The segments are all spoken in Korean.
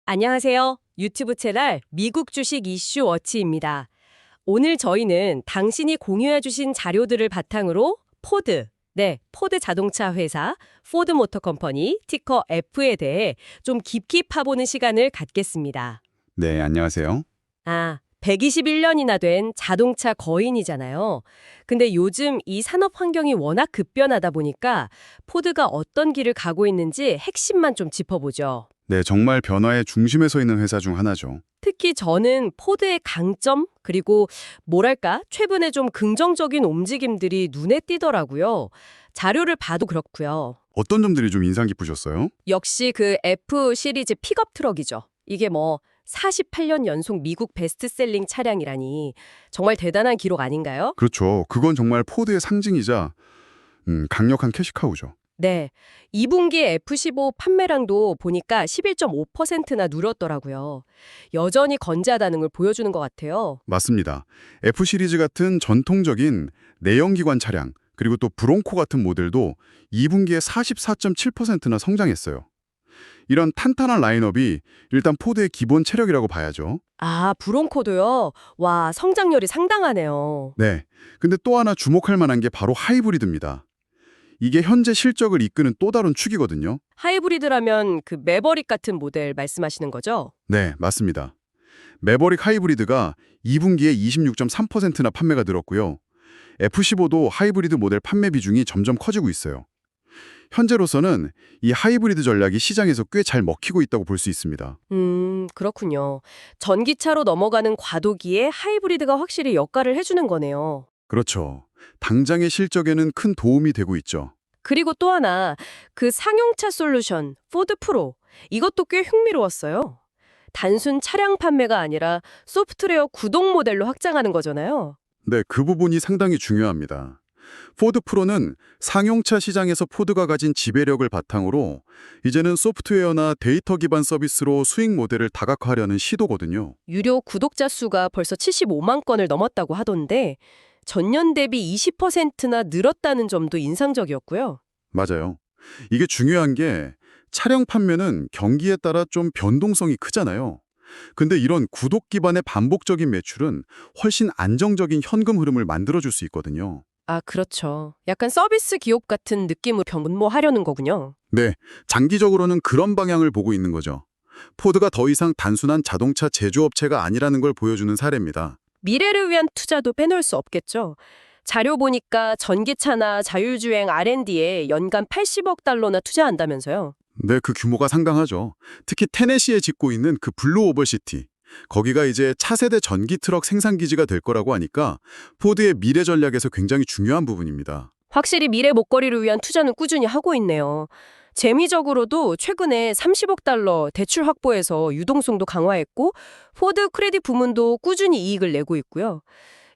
안녕하세요. 유튜브 채널 미국 주식 이슈 워치입니다. 오늘 저희는 당신이 공유해 주신 자료들을 바탕으로 포드 자동차 회사, 포드 모터 컴퍼니, 티커 F에 대해 좀 깊이 파보는 시간을 갖겠습니다. 네, 안녕하세요. 121년이나 된 자동차 거인이잖아요. 근데 요즘 이 산업 환경이 워낙 급변하다 보니까 포드가 어떤 길을 가고 있는지 핵심만 좀 짚어보죠. 네, 정말 변화의 중심에 서 있는 회사 중 하나죠. 특히 저는 포드의 강점, 그리고 뭐랄까, 최근에 좀 긍정적인 움직임들이 눈에 띄더라고요. 자료를 봐도 그렇고요. 어떤 점들이 좀 인상 깊으셨어요? 역시 그 F 시리즈 픽업 트럭이죠. 이게 48년 연속 미국 베스트셀링 차량이라니 정말 대단한 기록 아닌가요? 그렇죠. 그건 정말 포드의 상징이자 강력한 캐시카우죠. 네. 2분기 F15 판매량도 보니까 11.5%나 늘었더라고요. 여전히 건재하다는 걸 보여주는 것 같아요. 맞습니다. F 시리즈 같은 전통적인 내연기관 차량, 그리고 또 브론코 같은 모델도 2분기에 44.7%나 성장했어요. 이런 탄탄한 라인업이 일단 포드의 기본 체력이라고 봐야죠. 브론코도요? 와, 성장률이 상당하네요. 네. 근데 또 하나 주목할 만한 게 바로 하이브리드입니다. 이게 현재 실적을 이끄는 또 다른 축이거든요. 하이브리드라면 그 매버릭 같은 모델 말씀하시는 거죠? 네, 맞습니다. 매버릭 하이브리드가 2분기에 26.3%나 판매가 늘었고요. F15도 하이브리드 모델 판매 비중이 점점 커지고 있어요. 현재로서는 이 하이브리드 전략이 시장에서 꽤 잘 먹히고 있다고 볼 수 있습니다. 그렇군요. 전기차로 넘어가는 과도기에 하이브리드가 확실히 역할을 해주는 거네요. 그렇죠. 당장의 실적에는 큰 도움이 되고 있죠. 그리고 또 하나, 그 상용차 솔루션, 포드 프로. 이것도 꽤 흥미로웠어요. 단순 차량 판매가 아니라 소프트웨어 구동 모델로 확장하는 거잖아요. 네, 그 부분이 상당히 중요합니다. 포드 프로는 상용차 시장에서 포드가 가진 지배력을 바탕으로 이제는 소프트웨어나 데이터 기반 서비스로 수익 모델을 다각화하려는 시도거든요. 유료 구독자 수가 벌써 75만 건을 넘었다고 하던데 전년 대비 20%나 늘었다는 점도 인상적이었고요. 맞아요. 이게 중요한 게 차량 판매는 경기에 따라 좀 변동성이 크잖아요. 근데 이런 구독 기반의 반복적인 매출은 훨씬 안정적인 현금 흐름을 만들어줄 수 있거든요. 그렇죠. 약간 서비스 기업 같은 느낌으로 변모하려는 거군요. 네, 장기적으로는 그런 방향을 보고 있는 거죠. 포드가 더 이상 단순한 자동차 제조업체가 아니라는 걸 보여주는 사례입니다. 미래를 위한 투자도 빼놓을 수 없겠죠. 자료 보니까 전기차나 자율주행 R&D에 연간 80억 달러나 투자한다면서요. 네, 그 규모가 상당하죠. 특히 테네시에 짓고 있는 그 블루 오버시티. 거기가 이제 차세대 전기 트럭 생산 기지가 될 거라고 하니까 포드의 미래 전략에서 굉장히 중요한 부분입니다. 확실히 미래 목걸이를 위한 투자는 꾸준히 하고 있네요. 재미적으로도 최근에 30억 달러 대출 확보해서 유동성도 강화했고 포드 크레딧 부문도 꾸준히 이익을 내고 있고요.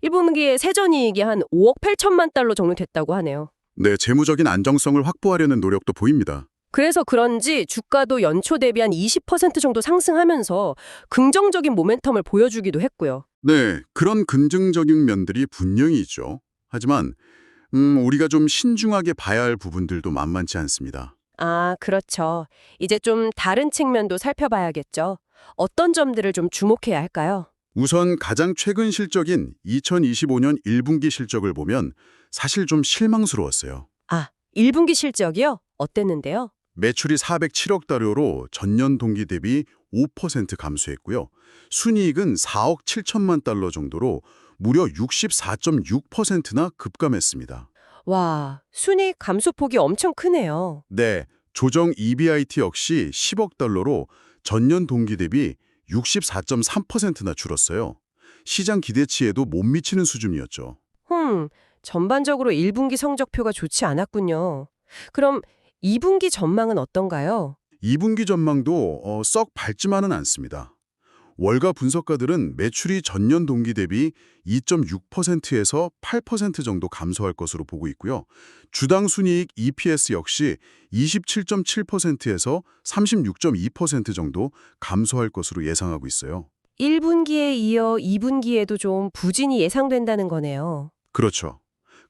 1분기에 세전이익이 한 5억 8천만 달러 정도 됐다고 하네요. 네, 재무적인 안정성을 확보하려는 노력도 보입니다. 그래서 그런지 주가도 연초 대비 한 20% 정도 상승하면서 긍정적인 모멘텀을 보여주기도 했고요. 네, 그런 긍정적인 면들이 분명히 있죠. 하지만 우리가 좀 신중하게 봐야 할 부분들도 만만치 않습니다. 그렇죠. 이제 좀 다른 측면도 살펴봐야겠죠. 어떤 점들을 좀 주목해야 할까요? 우선 가장 최근 실적인 2025년 1분기 실적을 보면 사실 좀 실망스러웠어요. 1분기 실적이요? 어땠는데요? 매출이 407억 달러로 전년 동기 대비 5% 감소했고요. 순이익은 4억 7천만 달러 정도로 무려 64.6%나 급감했습니다. 와, 순이익 감소폭이 엄청 크네요. 네, 조정 EBIT 역시 10억 달러로 전년 동기 대비 64.3%나 줄었어요. 시장 기대치에도 못 미치는 수준이었죠. 전반적으로 1분기 성적표가 좋지 않았군요. 그럼 2분기 전망은 어떤가요? 2분기 전망도 썩 밝지만은 않습니다. 월가 분석가들은 매출이 전년 동기 대비 2.6%에서 8% 정도 감소할 것으로 보고 있고요. 주당 순이익 EPS 역시 27.7%에서 36.2% 정도 감소할 것으로 예상하고 있어요. 1분기에 이어 2분기에도 좀 부진이 예상된다는 거네요. 그렇죠.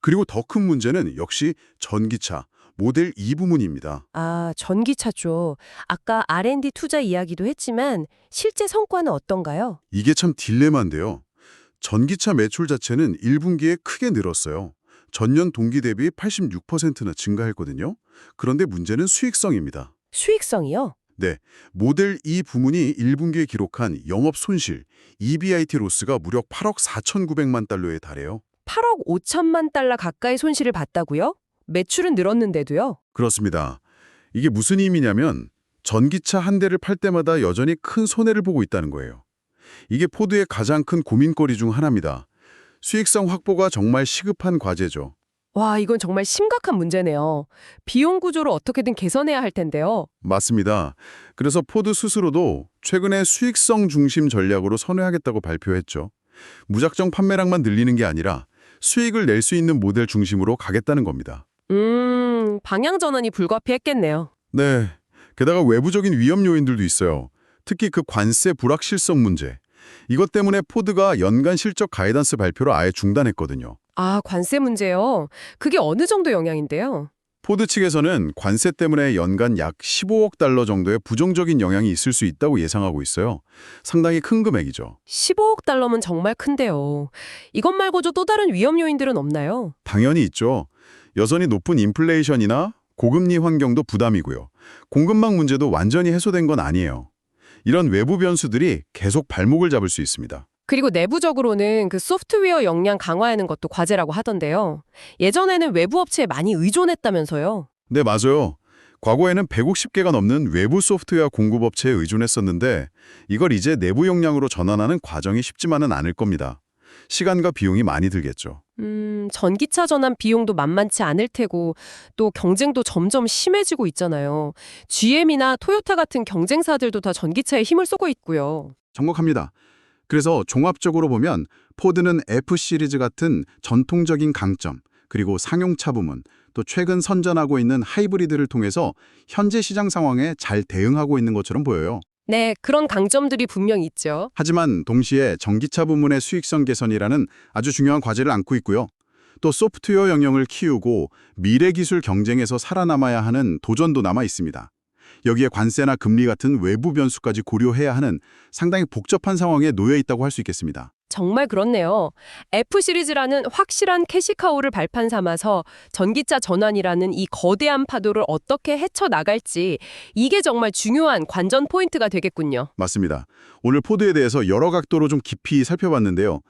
그리고 더 큰 문제는 역시 전기차, 모델 E 부문입니다. 아, 전기차죠. 아까 R&D 투자 이야기도 했지만 실제 성과는 어떤가요? 이게 참 딜레마인데요. 전기차 매출 자체는 1분기에 크게 늘었어요. 전년 동기 대비 86%나 증가했거든요. 그런데 문제는 수익성입니다. 수익성이요? 네, 모델 E 부문이 1분기에 기록한 영업 손실, EBIT 로스가 무려 8억 4,900만 달러에 달해요. 8억 5천만 달러 가까이 손실을 봤다고요? 매출은 늘었는데도요? 그렇습니다. 이게 무슨 의미냐면 전기차 한 대를 팔 때마다 여전히 큰 손해를 보고 있다는 거예요. 이게 포드의 가장 큰 고민거리 중 하나입니다. 수익성 확보가 정말 시급한 과제죠. 와, 이건 정말 심각한 문제네요. 비용 구조를 어떻게든 개선해야 할 텐데요. 맞습니다. 그래서 포드 스스로도 최근에 수익성 중심 전략으로 선회하겠다고 발표했죠. 무작정 판매량만 늘리는 게 아니라 수익을 낼 수 있는 모델 중심으로 가겠다는 겁니다. 방향 전환이 불가피했겠네요. 네. 게다가 외부적인 위험 요인들도 있어요. 특히 그 관세 불확실성 문제. 이것 때문에 포드가 연간 실적 가이던스 발표를 아예 중단했거든요. 아, 관세 문제요. 그게 어느 정도 영향인데요? 포드 측에서는 관세 때문에 연간 약 15억 달러 정도의 부정적인 영향이 있을 수 있다고 예상하고 있어요. 상당히 큰 금액이죠. 15억 달러면 정말 큰데요. 이것 말고도 또 다른 위험 요인들은 없나요? 당연히 있죠. 여전히 높은 인플레이션이나 고금리 환경도 부담이고요. 공급망 문제도 완전히 해소된 건 아니에요. 이런 외부 변수들이 계속 발목을 잡을 수 있습니다. 그리고 내부적으로는 그 소프트웨어 역량 강화하는 것도 과제라고 하던데요. 예전에는 외부 업체에 많이 의존했다면서요. 네, 맞아요. 과거에는 150개가 넘는 외부 소프트웨어 공급업체에 의존했었는데 이걸 이제 내부 역량으로 전환하는 과정이 쉽지만은 않을 겁니다. 시간과 비용이 많이 들겠죠. 전기차 전환 비용도 만만치 않을 테고 또 경쟁도 점점 심해지고 있잖아요. GM이나 토요타 같은 경쟁사들도 다 전기차에 힘을 쏘고 있고요. 정확합니다. 그래서 종합적으로 보면 포드는 F 시리즈 같은 전통적인 강점, 그리고 상용차 부문, 또 최근 선전하고 있는 하이브리드를 통해서 현재 시장 상황에 잘 대응하고 있는 것처럼 보여요. 네, 그런 강점들이 분명 있죠. 하지만 동시에 전기차 부문의 수익성 개선이라는 아주 중요한 과제를 안고 있고요. 또 소프트웨어 영역을 키우고 미래 기술 경쟁에서 살아남아야 하는 도전도 남아 있습니다. 여기에 관세나 금리 같은 외부 변수까지 고려해야 하는 상당히 복잡한 상황에 놓여 있다고 할 수 있겠습니다. 정말 그렇네요. F 시리즈라는 확실한 캐시카우를 발판 삼아서 전기차 전환이라는 이 거대한 파도를 어떻게 헤쳐나갈지 이게 정말 중요한 관전 포인트가 되겠군요. 맞습니다. 오늘 포드에 대해서 여러 각도로 좀 깊이 살펴봤는데요.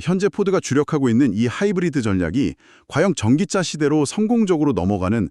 현재 포드가 주력하고 있는 이 하이브리드 전략이 과연 전기차 시대로 성공적으로 넘어가는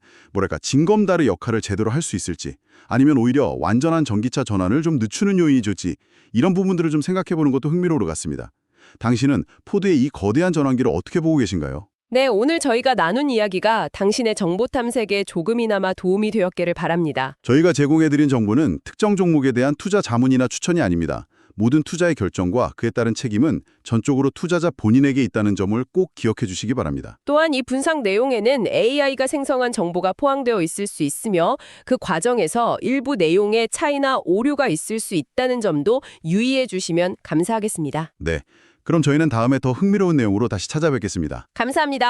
징검다리 역할을 제대로 할 수 있을지, 아니면 오히려 완전한 전기차 전환을 좀 늦추는 요인이 될지, 이런 부분들을 좀 생각해보는 것도 흥미로울 것 같습니다. 당신은 포드의 이 거대한 전환기를 어떻게 보고 계신가요? 네, 오늘 저희가 나눈 이야기가 당신의 정보 탐색에 조금이나마 도움이 되었기를 바랍니다. 저희가 제공해드린 정보는 특정 종목에 대한 투자 자문이나 추천이 아닙니다. 모든 투자의 결정과 그에 따른 책임은 전적으로 투자자 본인에게 있다는 점을 꼭 기억해 주시기 바랍니다. 또한 이 분석 내용에는 AI가 생성한 정보가 포함되어 있을 수 있으며 그 과정에서 일부 내용에 차이나 오류가 있을 수 있다는 점도 유의해 주시면 감사하겠습니다. 네, 그럼 저희는 다음에 더 흥미로운 내용으로 다시 찾아뵙겠습니다. 감사합니다.